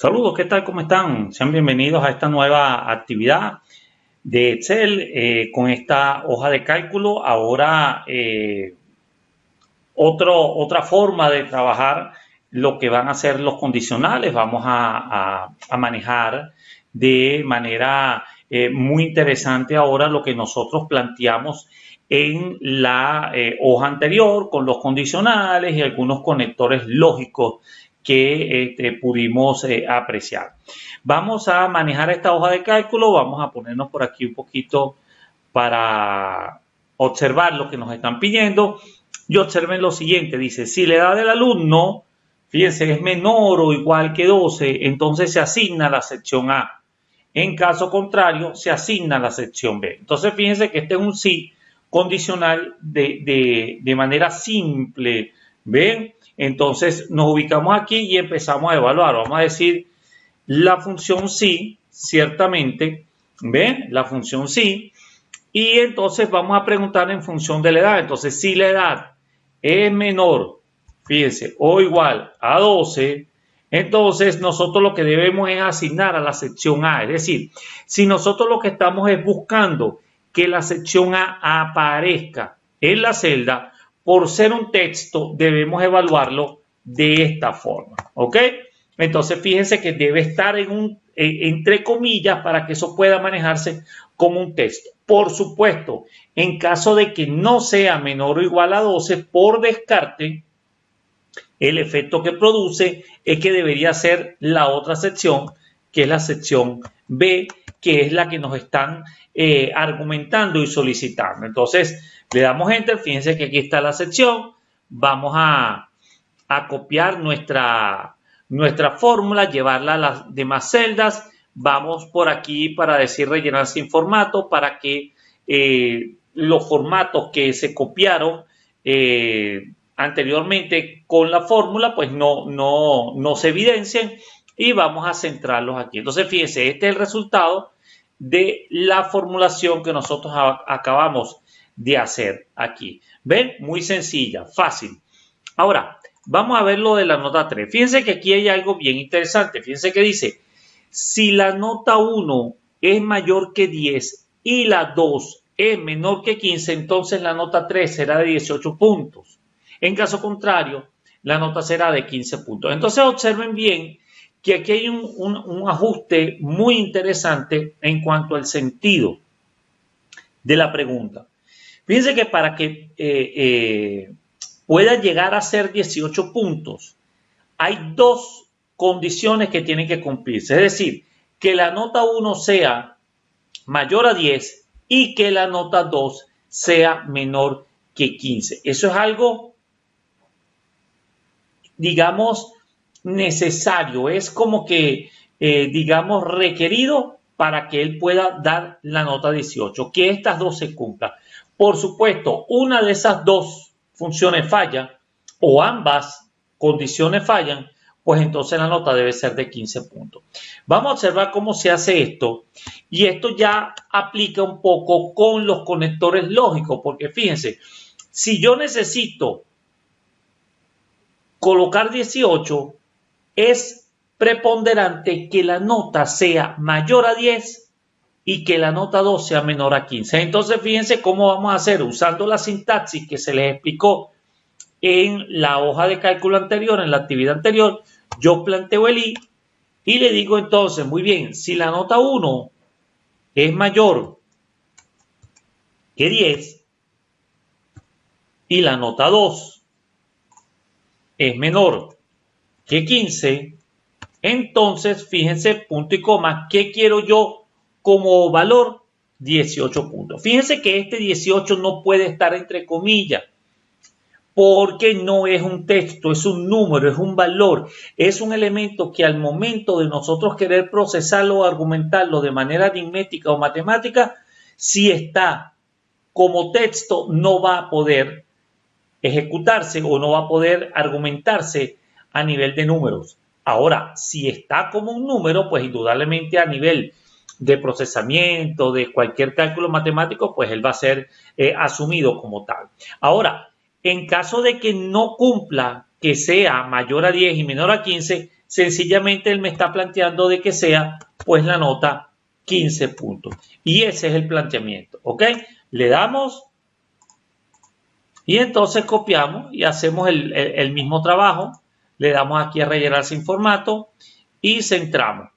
Saludos, ¿qué tal? ¿Cómo están? Sean bienvenidos a esta nueva actividad de Excel con esta hoja de cálculo. Ahora, otra forma de trabajar lo que van a ser los condicionales. Vamos a manejar de manera muy interesante ahora lo que nosotros planteamos en la hoja anterior con los condicionales y algunos conectores lógicos que pudimos apreciar. Vamos a manejar esta hoja de cálculo, vamos a ponernos por aquí un poquito para observar lo que nos están pidiendo y observen lo siguiente, dice, si la edad del alumno, fíjense, es menor o igual que 12, entonces se asigna la sección A. En caso contrario, se asigna la sección B. Entonces, fíjense que este es un sí condicional de manera simple, ¿ven? Entonces, nos ubicamos aquí y empezamos a evaluar. Vamos a decir, la función sí, ciertamente, ¿ven? La función sí. Y entonces vamos a preguntar en función de la edad. Entonces, si la edad es menor, fíjense, o igual a 12, entonces nosotros lo que debemos es asignar a la sección A. Es decir, si nosotros lo que estamos es buscando que la sección A aparezca en la celda, por ser un texto, debemos evaluarlo de esta forma, ¿ok? Entonces, fíjense que debe estar entre comillas para que eso pueda manejarse como un texto. Por supuesto, en caso de que no sea menor o igual a 12, por descarte, el efecto que produce es que debería ser la otra sección, que es la sección B, que es la que nos están argumentando y solicitando. Entonces, le damos Enter, fíjense que aquí está la sección, vamos a copiar nuestra fórmula, llevarla a las demás celdas, vamos por aquí para decir rellenar sin formato, para que los formatos que se copiaron anteriormente con la fórmula pues no se evidencien y vamos a centrarlos aquí. Entonces fíjense, este es el resultado de la formulación que nosotros acabamos de hacer aquí. ¿Ven? Muy sencilla, fácil. Ahora, vamos a ver lo de la nota 3. Fíjense que aquí hay algo bien interesante. Fíjense que dice, si la nota 1 es mayor que 10 y la 2 es menor que 15, entonces la nota 3 será de 18 puntos. En caso contrario, la nota será de 15 puntos. Entonces observen bien que aquí hay un ajuste muy interesante en cuanto al sentido de la pregunta. Fíjense que para que pueda llegar a ser 18 puntos, hay dos condiciones que tienen que cumplirse. Es decir, que la nota 1 sea mayor a 10 y que la nota 2 sea menor que 15. Eso es algo, digamos, necesario. Es como que, digamos, requerido para que él pueda dar la nota 18. Que estas dos se cumplan. Por supuesto, una de esas dos funciones falla o ambas condiciones fallan, pues entonces la nota debe ser de 15 puntos. Vamos a observar cómo se hace esto y esto ya aplica un poco con los conectores lógicos, porque fíjense, si yo necesito colocar 18, es preponderante que la nota sea mayor a 10 y que la nota 2 sea menor a 15. Entonces, fíjense cómo vamos a hacer usando la sintaxis que se les explicó en la hoja de cálculo anterior, en la actividad anterior. Yo planteo el i y le digo entonces, muy bien, si la nota 1 es mayor que 10 y la nota 2 es menor que 15, entonces fíjense, punto y coma, ¿qué quiero yo como valor? 18 puntos. Fíjense que este 18 no puede estar entre comillas, porque no es un texto, es un número, es un valor, es un elemento que al momento de nosotros querer procesarlo o argumentarlo de manera aritmética o matemática, si está como texto no va a poder ejecutarse o no va a poder argumentarse a nivel de números. Ahora, si está como un número, pues indudablemente a nivel de procesamiento, de cualquier cálculo matemático, pues él va a ser asumido como tal. Ahora, en caso de que no cumpla que sea mayor a 10 y menor a 15, sencillamente él me está planteando de que sea pues la nota 15 puntos. Y ese es el planteamiento, ¿ok? Le damos y entonces copiamos y hacemos el mismo trabajo. Le damos aquí a rellenar sin formato y centramos.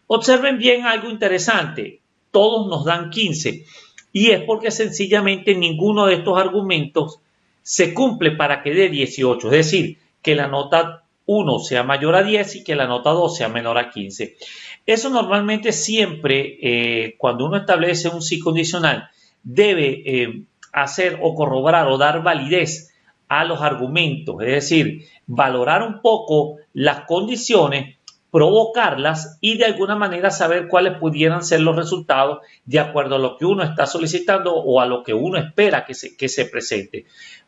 Observen bien algo interesante. Todos nos dan 15 y es porque sencillamente ninguno de estos argumentos se cumple para que dé 18. Es decir, que la nota 1 sea mayor a 10 y que la nota 2 sea menor a 15. Eso normalmente siempre, cuando uno establece un sí condicional, debe hacer o corroborar o dar validez a los argumentos, es decir, valorar un poco las condiciones, provocarlas y de alguna manera saber cuáles pudieran ser los resultados de acuerdo a lo que uno está solicitando o a lo que uno espera que se presente,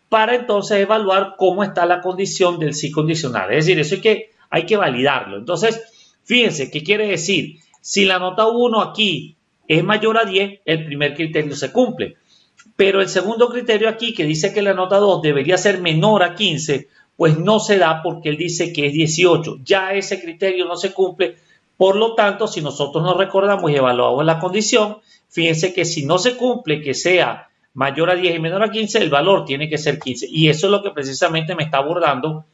para entonces evaluar cómo está la condición del sí condicional. Es decir, eso hay que validarlo. Entonces, fíjense, ¿qué quiere decir? Si la nota 1 aquí es mayor a 10, el primer criterio se cumple. Pero el segundo criterio aquí, que dice que la nota 2 debería ser menor a 15, pues no se da porque él dice que es 18. Ya ese criterio no se cumple. Por lo tanto, si nosotros nos recordamos y evaluamos la condición, fíjense que si no se cumple que sea mayor a 10 y menor a 15, el valor tiene que ser 15. Y eso es lo que precisamente me está abordando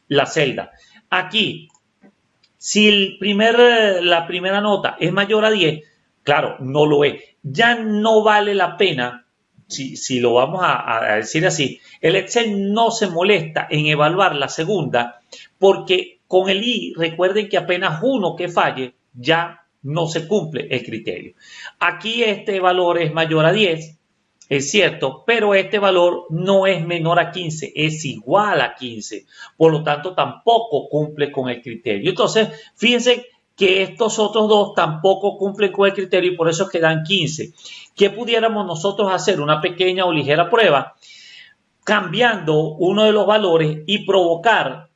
la celda. Aquí, si la primera nota es mayor a 10, claro, no lo es. Ya no vale la pena. Si lo vamos a decir así, el Excel no se molesta en evaluar la segunda porque con el I, recuerden que apenas uno que falle, ya no se cumple el criterio. Aquí este valor es mayor a 10, es cierto, pero este valor no es menor a 15, es igual a 15. Por lo tanto, tampoco cumple con el criterio. Entonces, fíjense que estos otros dos tampoco cumplen con el criterio y por eso es que dan 15. ¿Qué pudiéramos nosotros hacer? Una pequeña o ligera prueba, cambiando uno de los valores y provocar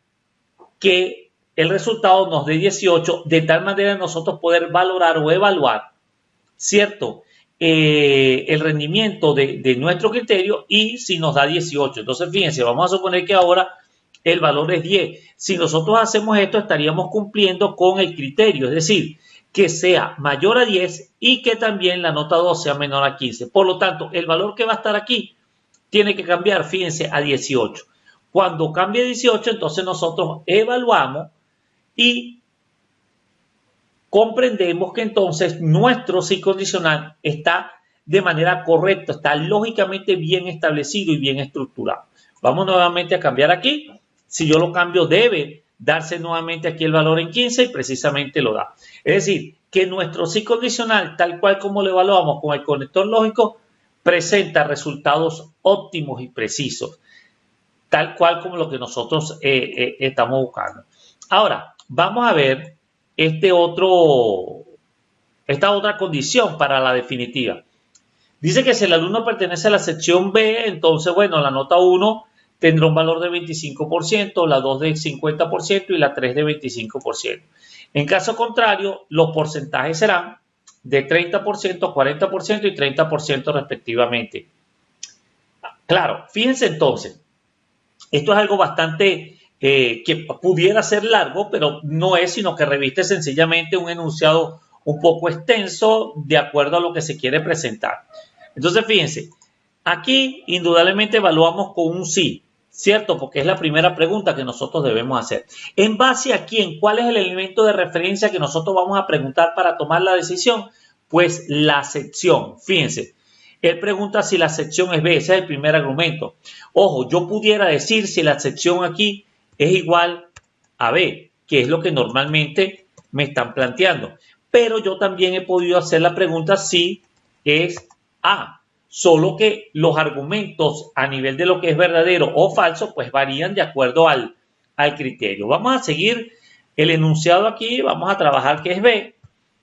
que el resultado nos dé 18, de tal manera nosotros poder valorar o evaluar, ¿cierto?, el rendimiento de nuestro criterio y si nos da 18. Entonces, fíjense, vamos a suponer que ahora el valor es 10. Si nosotros hacemos esto, estaríamos cumpliendo con el criterio, es decir, que sea mayor a 10 y que también la nota 2 sea menor a 15. Por lo tanto, el valor que va a estar aquí tiene que cambiar, fíjense, a 18. Cuando cambie a 18, entonces nosotros evaluamos y comprendemos que entonces nuestro sí condicional está de manera correcta, está lógicamente bien establecido y bien estructurado. Vamos nuevamente a cambiar aquí. Si yo lo cambio, debe darse nuevamente aquí el valor en 15 y precisamente lo da. Es decir, que nuestro sí condicional, tal cual como lo evaluamos con el conector lógico, presenta resultados óptimos y precisos, tal cual como lo que nosotros estamos buscando. Ahora, vamos a ver esta otra condición para la definitiva. Dice que si el alumno pertenece a la sección B, entonces, bueno, la nota 1 tendrá un valor de 25%, la 2 de 50% y la 3 de 25%. En caso contrario, los porcentajes serán de 30%, 40% y 30% respectivamente. Claro, fíjense entonces, esto es algo bastante que pudiera ser largo, pero no es, sino que reviste sencillamente un enunciado un poco extenso de acuerdo a lo que se quiere presentar. Entonces, fíjense, aquí indudablemente evaluamos con un sí, ¿cierto? Porque es la primera pregunta que nosotros debemos hacer. ¿En base a quién? ¿Cuál es el elemento de referencia que nosotros vamos a preguntar para tomar la decisión? Pues la sección. Fíjense, él pregunta si la sección es B, ese es el primer argumento. Ojo, yo pudiera decir si la sección aquí es igual a B, que es lo que normalmente me están planteando. Pero yo también he podido hacer la pregunta si es A. Solo que los argumentos a nivel de lo que es verdadero o falso, pues varían de acuerdo al criterio. Vamos a seguir el enunciado aquí, vamos a trabajar que es B.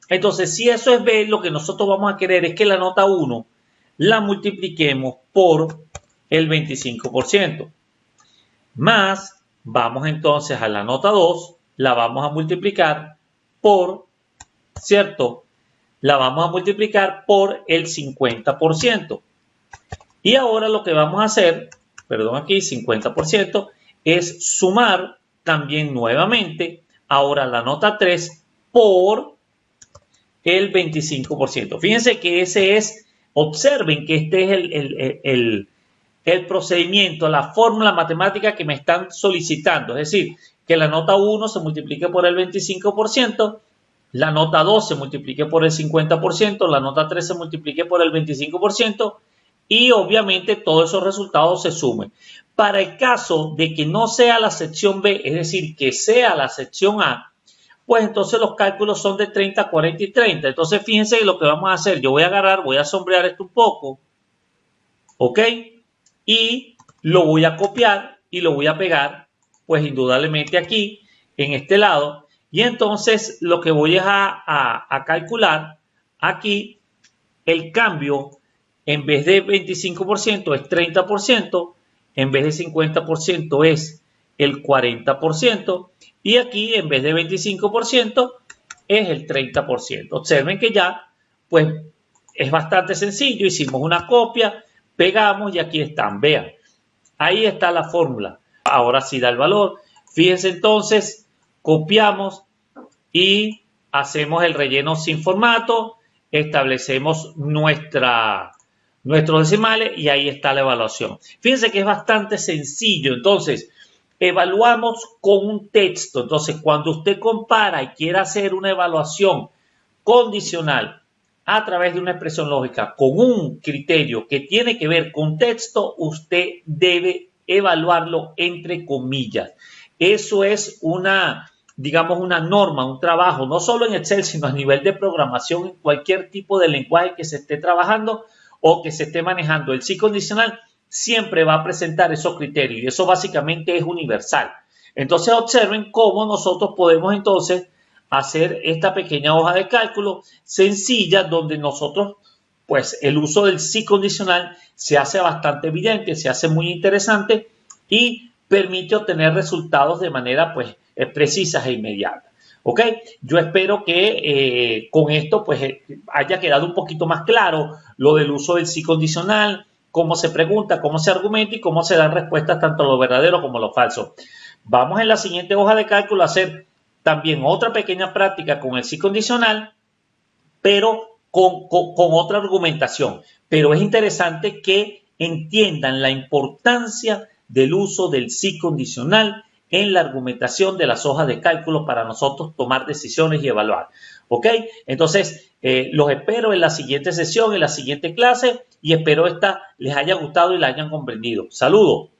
Entonces, si eso es B, lo que nosotros vamos a querer es que la nota 1 la multipliquemos por el 25%. Más, vamos entonces a la nota 2, la vamos a multiplicar por, ¿cierto?, la vamos a multiplicar por el 50%. Y ahora lo que vamos a hacer, perdón aquí, 50%, es sumar también nuevamente ahora la nota 3 por el 25%. Fíjense que ese es, observen que este es el procedimiento, la fórmula matemática que me están solicitando. Es decir, que la nota 1 se multiplique por el 25%, la nota 2 se multiplique por el 50%, la nota 3 se multiplique por el 25% y obviamente todos esos resultados se sumen. Para el caso de que no sea la sección B, es decir, que sea la sección A, pues entonces los cálculos son de 30, 40 y 30. Entonces fíjense lo que vamos a hacer. Yo voy a agarrar, voy a sombrear esto un poco, ¿ok? Y lo voy a copiar y lo voy a pegar, pues indudablemente aquí, en este lado. Y entonces lo que voy a calcular aquí, el cambio, en vez de 25% es 30%, en vez de 50% es el 40%, y aquí en vez de 25% es el 30%. Observen que ya, pues, es bastante sencillo. Hicimos una copia, pegamos y aquí están. Vean, ahí está la fórmula. Ahora sí da el valor. Fíjense entonces, copiamos y hacemos el relleno sin formato, establecemos nuestros decimales y ahí está la evaluación. Fíjense que es bastante sencillo. Entonces, evaluamos con un texto. Entonces, cuando usted compara y quiere hacer una evaluación condicional a través de una expresión lógica con un criterio que tiene que ver con texto, usted debe evaluarlo entre comillas. Eso es digamos, una norma, un trabajo, no solo en Excel, sino a nivel de programación en cualquier tipo de lenguaje que se esté trabajando o que se esté manejando. El sí condicional siempre va a presentar esos criterios y eso básicamente es universal. Entonces observen cómo nosotros podemos entonces hacer esta pequeña hoja de cálculo sencilla donde nosotros, pues el uso del sí condicional se hace bastante evidente, se hace muy interesante y permite obtener resultados de manera pues precisas e inmediata. ¿Ok? Yo espero que con esto pues haya quedado un poquito más claro lo del uso del sí condicional, cómo se pregunta, cómo se argumenta y cómo se dan respuestas tanto a lo verdadero como a lo falso. Vamos en la siguiente hoja de cálculo a hacer también otra pequeña práctica con el sí condicional, pero con otra argumentación. Pero es interesante que entiendan la importancia del uso del sí condicional en la argumentación de las hojas de cálculo para nosotros tomar decisiones y evaluar. ¿Ok? Entonces, los espero en la siguiente sesión, en la siguiente clase y espero esta les haya gustado y la hayan comprendido. Saludos.